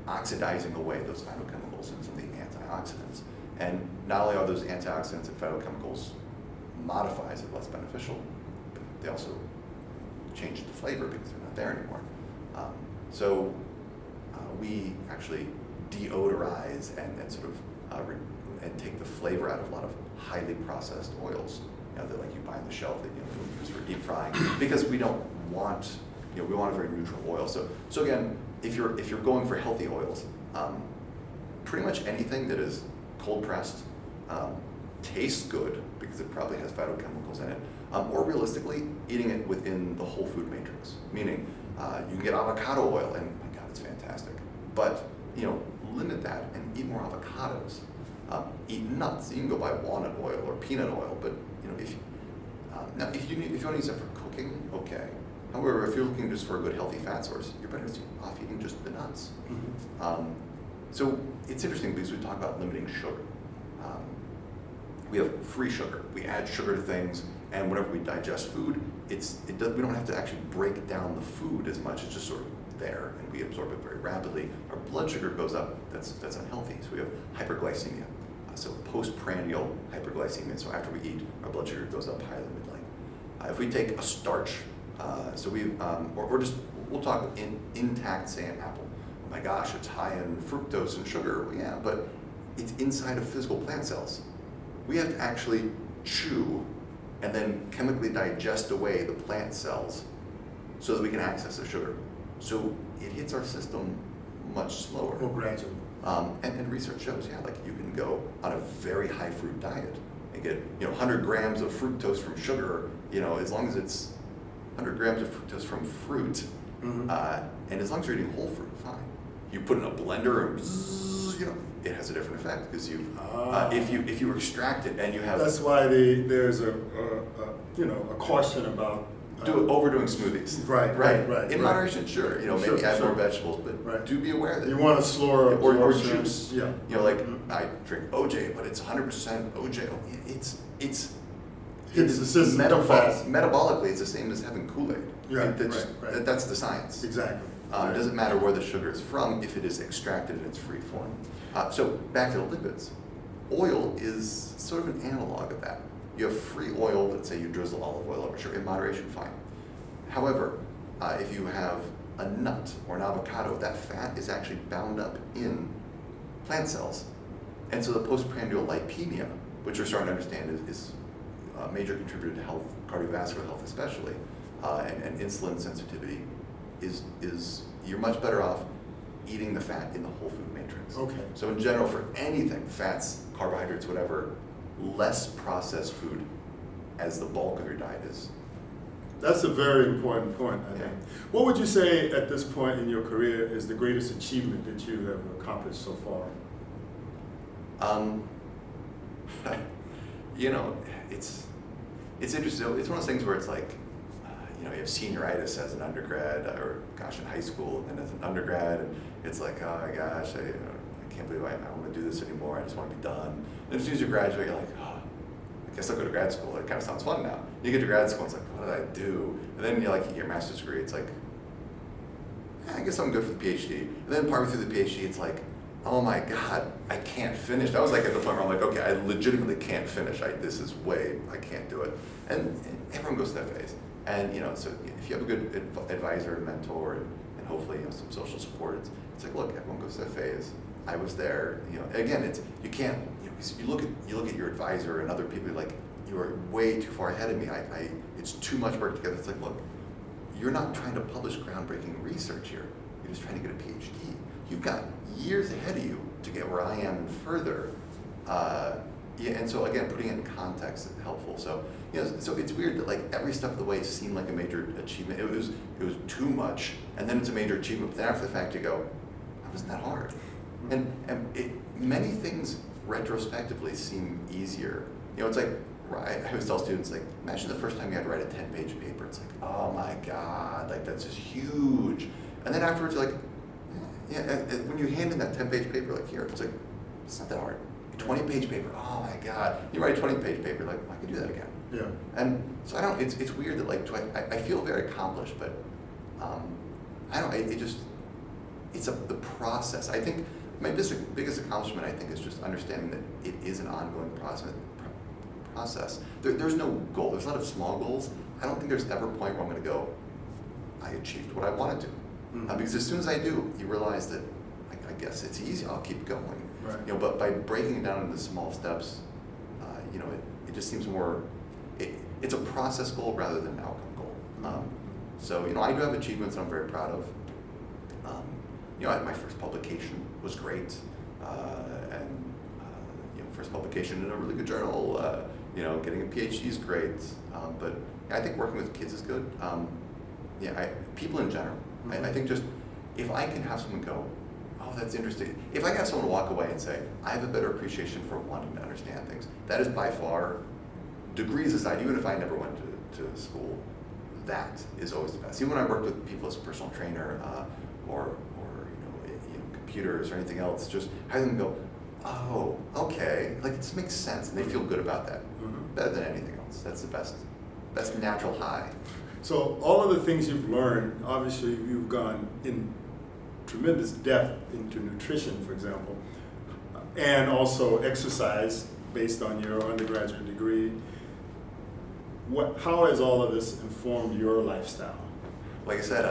oxidizing away those phytochemicals and some of the antioxidants. And not only are those antioxidants and phytochemicals modifies it less beneficial, but they also change the flavor because they're not there anymore. So we actually deodorize and sort of and take the flavor out of a lot of highly processed oils that like you buy on the shelf that use for deep frying, because we don't want we want a very neutral oil. So again, if you're going for healthy oils, pretty much anything that is cold pressed tastes good because it probably has phytochemicals in it, or realistically eating it within the whole food matrix, meaning you can get avocado oil, and my God, it's fantastic, but limit that and eat more avocados. Eat nuts. You can go buy walnut oil or peanut oil, but if you want to use it for cooking, okay. However, if you're looking just for a good healthy fat source, you're better off eating just the nuts. Mm-hmm. So it's interesting because we talk about limiting sugar. We have free sugar. We add sugar to things, and whenever we digest food, we don't have to actually break down the food as much. It's just sort of there, and we absorb it very rapidly. Our blood sugar goes up. That's unhealthy. So we have hyperglycemia. So postprandial hyperglycemia. So after we eat, our blood sugar goes up higher than we'd like. If we take a starch, we'll talk intact, say an apple. Oh my gosh, it's high in fructose and sugar. Well, yeah, but it's inside of physical plant cells. We have to actually chew and then chemically digest away the plant cells so that we can access the sugar. So it hits our system much slower. More gradually. And research shows, like you can go on a very high fruit diet and get 100 grams of fructose from sugar, as long as it's 100 grams of fructose from fruit, mm-hmm. And as long as you're eating whole fruit, fine. You put it in a blender and bzzz, it has a different effect because if you extract it and you have. That's why there's a caution about overdoing smoothies. Right. In moderation, sure. Maybe add more vegetables, but do be aware that you want to slower or juice. Yeah. Mm-hmm. I drink OJ, but it's 100% OJ. It's hits the system too fast. Metabolically, it's the same as having Kool-Aid. Right. That's the science. Exactly. It doesn't matter where the sugar is from if it is extracted in its free form. So back to the lipids. Oil is sort of an analog of that. You have free oil, let's say you drizzle olive oil over sugar, in moderation, fine. However, if you have a nut or an avocado, that fat is actually bound up in plant cells. And so the postprandial lipemia, which we're starting to understand is a major contributor to health, cardiovascular health especially, and insulin sensitivity, is you're much better off eating the fat in the whole food matrix. Okay. So in general, for anything, fats, carbohydrates, whatever, less processed food as the bulk of your diet is. That's a very important point, I think. Yeah. What would you say at this point in your career is the greatest achievement that you have accomplished so far? You know, it's interesting. It's one of those things where it's like, you have senioritis as an undergrad, or gosh, in high school, and as an undergrad, and it's like, oh my gosh, I can't believe I don't want to do this anymore. I just want to be done. And as soon as you graduate, you're like, oh, I guess I'll go to grad school. It kind of sounds fun now. You get to grad school, it's like, what did I do? And then you get your master's degree. It's like, I guess I'm good for the PhD. And then partway through the PhD, it's like, oh my God, I can't finish. I was like at the point where I'm like, okay, I legitimately can't finish. I can't do it. And everyone goes through that phase. And so if you have a good advisor, mentor, and hopefully some social support, it's like, look, everyone goes through that phase. I was there. Again, you can't. You look at your advisor and other people, like, you are way too far ahead of me. It's too much work together. It's like, look, you're not trying to publish groundbreaking research here. You're just trying to get a PhD. You've got years ahead of you to get where I am and further. And so again, putting it in context is helpful. So so it's weird that like every step of the way seemed like a major achievement. It was too much, and then it's a major achievement. But then after the fact, you go, that wasn't that hard. And many things retrospectively seem easier. It's like, I always tell students, like, imagine the first time you had to write a 10-page paper. It's like, oh my God, like that's just huge. And then afterwards, you're like, and when you hand in that 10-page paper, like, here, it's like, it's not that hard. A 20-page paper, oh my God. You write a 20-page paper, like, I can do that again. Yeah. And so it's weird that like, I feel very accomplished, but it's the process. I think my biggest accomplishment, I think, is just understanding that it is an ongoing process. There's no goal. There's a lot of small goals. I don't think there's ever a point where I'm going to go, I achieved what I wanted to. Mm-hmm. Because as soon as I do, you realize that, I guess it's easy. I'll keep going. Right. But by breaking it down into small steps, it just seems more. It's a process goal rather than an outcome goal. Mm-hmm. So I do have achievements I'm very proud of. My first publication was great, and first publication in a really good journal. Getting a PhD is great, but I think working with kids is good. People in general. Mm-hmm. I think just if I can have someone go, oh, that's interesting. If I can have someone walk away and say, I have a better appreciation for wanting to understand things, that is by far, degrees aside, even if I never went to school, that is always the best. Even when I worked with people as a personal trainer, or computers or anything else, just having them go, oh, okay, like this makes sense, and they feel good about that. Mm-hmm. Better than anything else. That's the best natural high. So all of the things you've learned, obviously you've gone in tremendous depth into nutrition, for example, and also exercise based on your undergraduate degree. How has all of this informed your lifestyle? Like I said,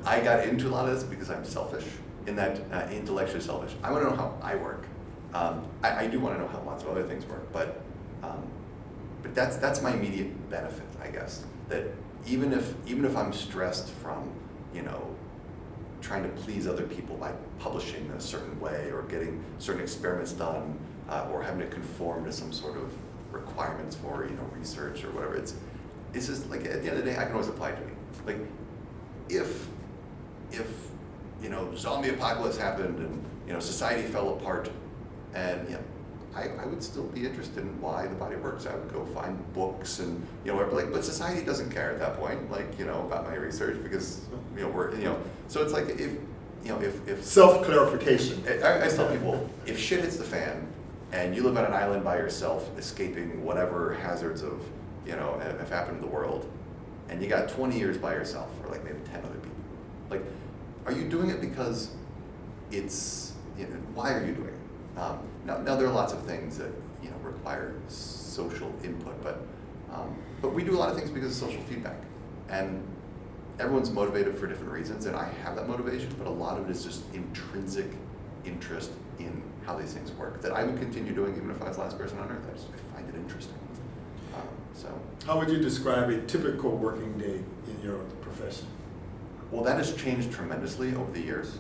I got into a lot of this because I'm selfish, in that intellectually selfish. I want to know how I work. I do want to know how lots of other things work, but that's my immediate benefit, I guess. That even if I'm stressed from trying to please other people by publishing in a certain way or getting certain experiments done, or having to conform to some sort of requirements for research or whatever, it's just like at the end of the day I can always apply to me. Like if zombie apocalypse happened and society fell apart, and I would still be interested in why the body works. I would go find books and but society doesn't care at that point, about my research, because we're so it's like if Self-clarification. I tell people, if shit hits the fan and you live on an island by yourself, escaping whatever hazards of have happened to the world, and you got 20 years by yourself, or like maybe 10 other people, like, are you doing it because it's why are you doing it? Now there are lots of things that require social input, but we do a lot of things because of social feedback. And everyone's motivated for different reasons, and I have that motivation, but a lot of it is just intrinsic interest in how these things work that I would continue doing even if I was the last person on earth. I find it interesting. So, how would you describe a typical working day in your profession? well, that has changed tremendously over the years.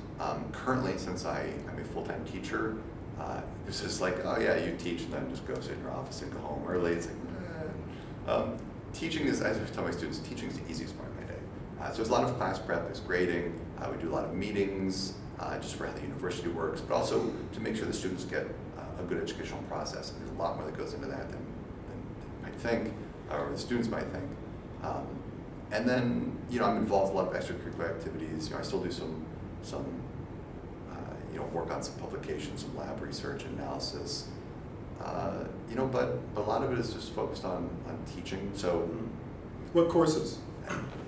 Currently, since I'm a full-time teacher, it's just like, oh yeah, you teach and then just go sit in your office and go home early. It's like, teaching is, as I tell my students, teaching is the easiest part of my day. So there's a lot of class prep, there's grading, we do a lot of meetings just for how the university works, but also to make sure the students get a good educational process. And there's a lot more that goes into that than you might think, or the students might think. And then, I'm involved in a lot of extracurricular activities. I still do some work on some publications, some lab research and analysis. But a lot of it is just focused on teaching. So, what courses?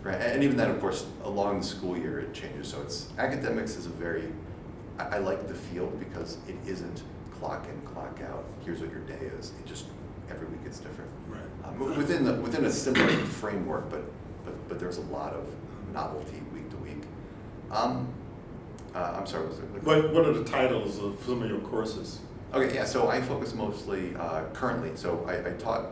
right, and even then, of course, along the school year, it changes. So academics is I like the field because it isn't clock in, clock out. Here's what your day is. It just every week it's different. Right. Within a similar framework, but there's a lot of novelty week to week. I'm sorry, was there? What are the titles of some of your courses? Okay, yeah, so I focus mostly currently. So I taught,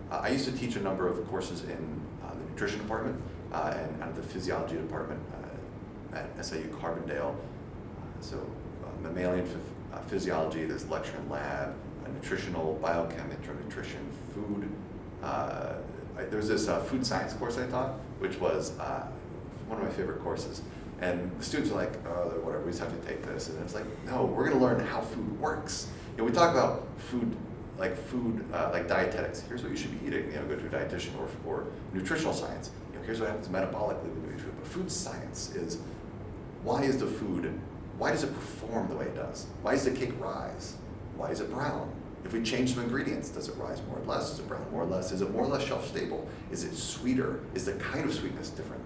I used to teach a number of courses in the nutrition department and the physiology department at SAU Carbondale. So mammalian physiology, there's lecture and lab, nutritional, biochem, nutrition, food. There's this food science course I taught, which was one of my favorite courses. And the students are like, oh, whatever, we just have to take this. And it's like, no, we're going to learn how food works. We talk about food like dietetics. Here's what you should be eating. Go to a dietitian or nutritional science. Here's what happens metabolically when you eat food. But food science is why does it perform the way it does? Why does the cake rise? Why is it brown? If we change some ingredients, does it rise more or less? Is it brown more or less? Is it more or less shelf stable? Is it sweeter? Is the kind of sweetness different?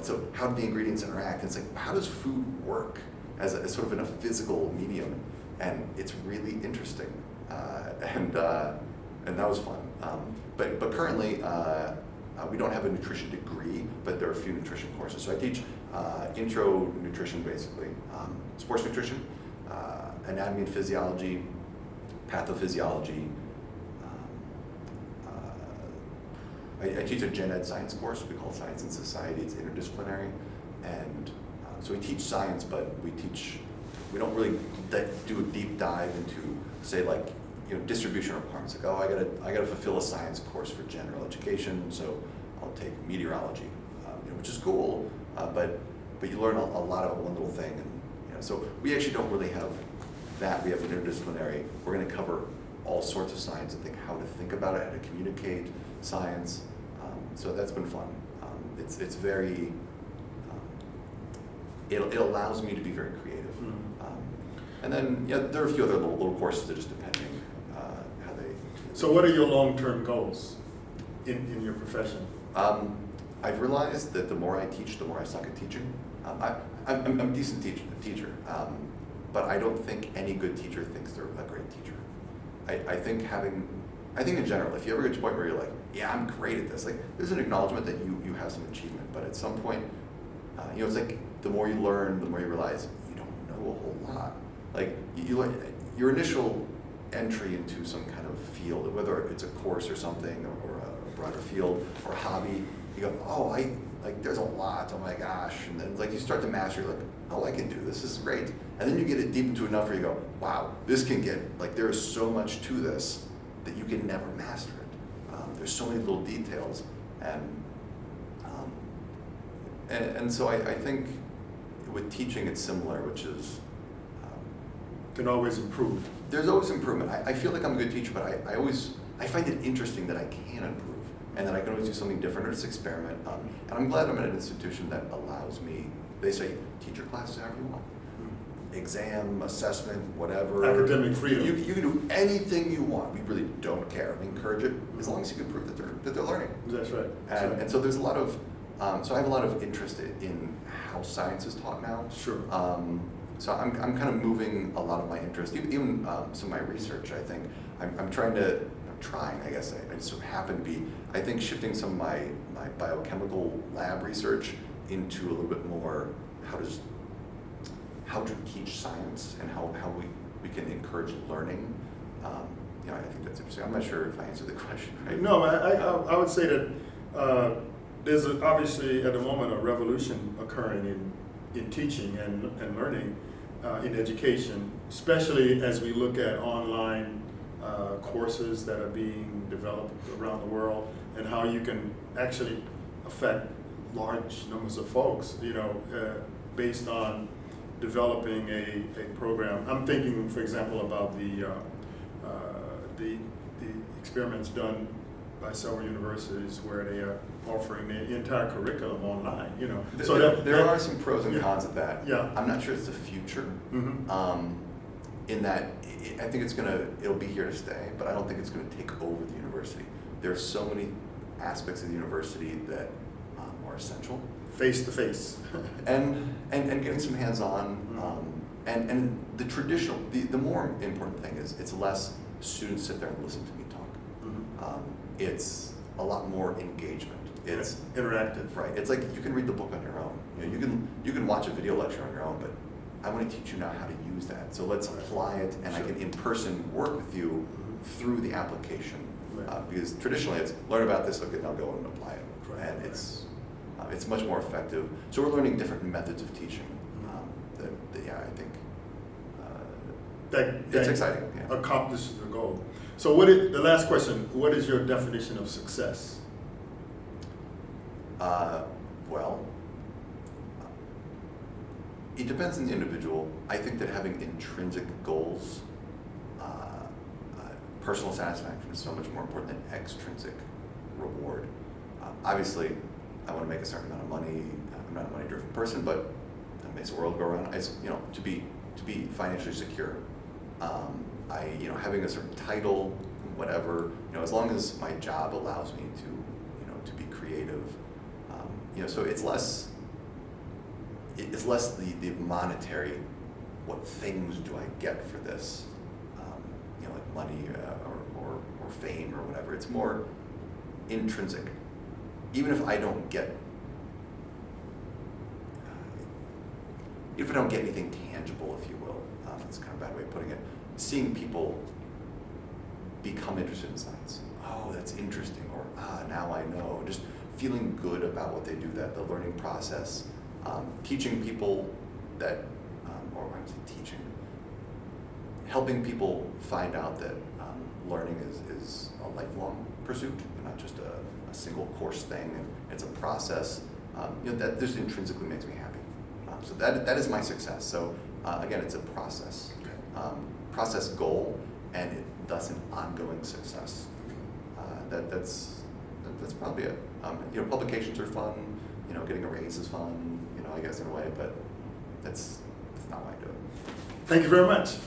So how do the ingredients interact? And it's like, how does food work as sort of in a physical medium? And it's really interesting, and that was fun. But currently, we don't have a nutrition degree, but there are a few nutrition courses. So I teach intro nutrition, basically, sports nutrition, anatomy and physiology, pathophysiology. I teach a gen ed science course we call Science and Society. It's interdisciplinary, and so we teach science, but we don't really do a deep dive into, say, like distribution requirements. Like, oh, I gotta fulfill a science course for general education, so I'll take meteorology, which is cool, but you learn a lot of one little thing, and so we actually don't really have that. We have an interdisciplinary. We're going to cover all sorts of science and think how to think about it, how to communicate science. So that's been fun. It's very. It allows me to be very creative. And then there are a few other little courses that just depending how they. So what are your long-term goals in your profession? I've realized that the more I teach, the more I suck at teaching. I'm a decent teacher, but I don't think any good teacher thinks they're a great teacher. I think in general, if you ever get to a point where you're like, yeah, I'm great at this, like there's an acknowledgement that you have some achievement, but at some point, it's like the more you learn, the more you realize you don't know a whole lot. Like your initial entry into some kind of field, whether it's a course or something, or a broader field or a hobby, you go, oh, there's a lot, oh my gosh, and then like you start to master, you're like, oh, I can do this is great. And then you get it deep into enough where you go, wow, this can get, like there is so much to this that you can never master it. There's so many little details, and so I think with teaching it's similar, which is, can always improve. There's always improvement. I feel like I'm a good teacher, but I find it interesting that I can improve and that I can always do something different or just experiment. And I'm glad I'm at an institution that allows me, they say, teach your classes however you want. Exam, assessment, whatever. Academic freedom. You can do anything you want. We really don't care. We encourage it as long as you can prove that they're learning. That's right. And so there's a lot of, so I have a lot of interest in how science is taught now. Sure. So I'm kind of moving a lot of my interest, even some of my research. I think I'm trying trying, I guess. I just sort of happen to be, I think, shifting some of my biochemical lab research into a little bit more how to teach science and how we can encourage learning. I think that's interesting. I'm not sure if I answered the question right. No, I would say that there's obviously at the moment a revolution occurring in teaching and learning in education, especially as we look at online courses that are being developed around the world, and how you can actually affect large numbers of folks, based on developing a program. I'm thinking, for example, about the experiments done by several universities where they are offering the entire curriculum online. There are some pros and cons of that. Yeah. I'm not sure it's the future. Mm-hmm. In that, I think it'll be here to stay, but I don't think it's going to take over the university. There are so many aspects of the university that are essential. Face to face. and getting some hands-on, and the traditional, the more important thing is it's less students sit there and listen to me talk. It's a lot more engagement. It's interactive. Right. It's like you can read the book on your own. You can watch a video lecture on your own, but I want to teach you now how to use that. So let's apply it, and I can in person work with you through the application. Because traditionally it's learn about this, okay, now go and apply it, and it's much more effective. So we're learning different methods of teaching. I think it's exciting. Yeah. Accomplishes the goal. So the last question, what is your definition of success? Well, it depends on the individual. I think that having intrinsic goals, personal satisfaction is so much more important than extrinsic reward. Obviously, I want to make a certain amount of money. I'm not a money-driven person, but that makes the world go around. To be financially secure. Having a certain title, whatever. As long as my job allows me to be creative. So it's less the monetary. What things do I get for this? Like money or fame or whatever. It's more intrinsic. Even if I don't get anything tangible, if you will, that's kind of a bad way of putting it. Seeing people become interested in science. Oh, that's interesting. Or now I know. Just feeling good about what they do, the learning process. Teaching people that, or I would say teaching, helping people find out that learning is a lifelong pursuit, not just a single course thing. And it's a process. That just intrinsically makes me happy. So that is my success. So again, it's a process, process goal, and thus an ongoing success. That's probably it. Publications are fun. Getting a raise is fun. I guess in a way, but that's not why I do it. Thank you very much.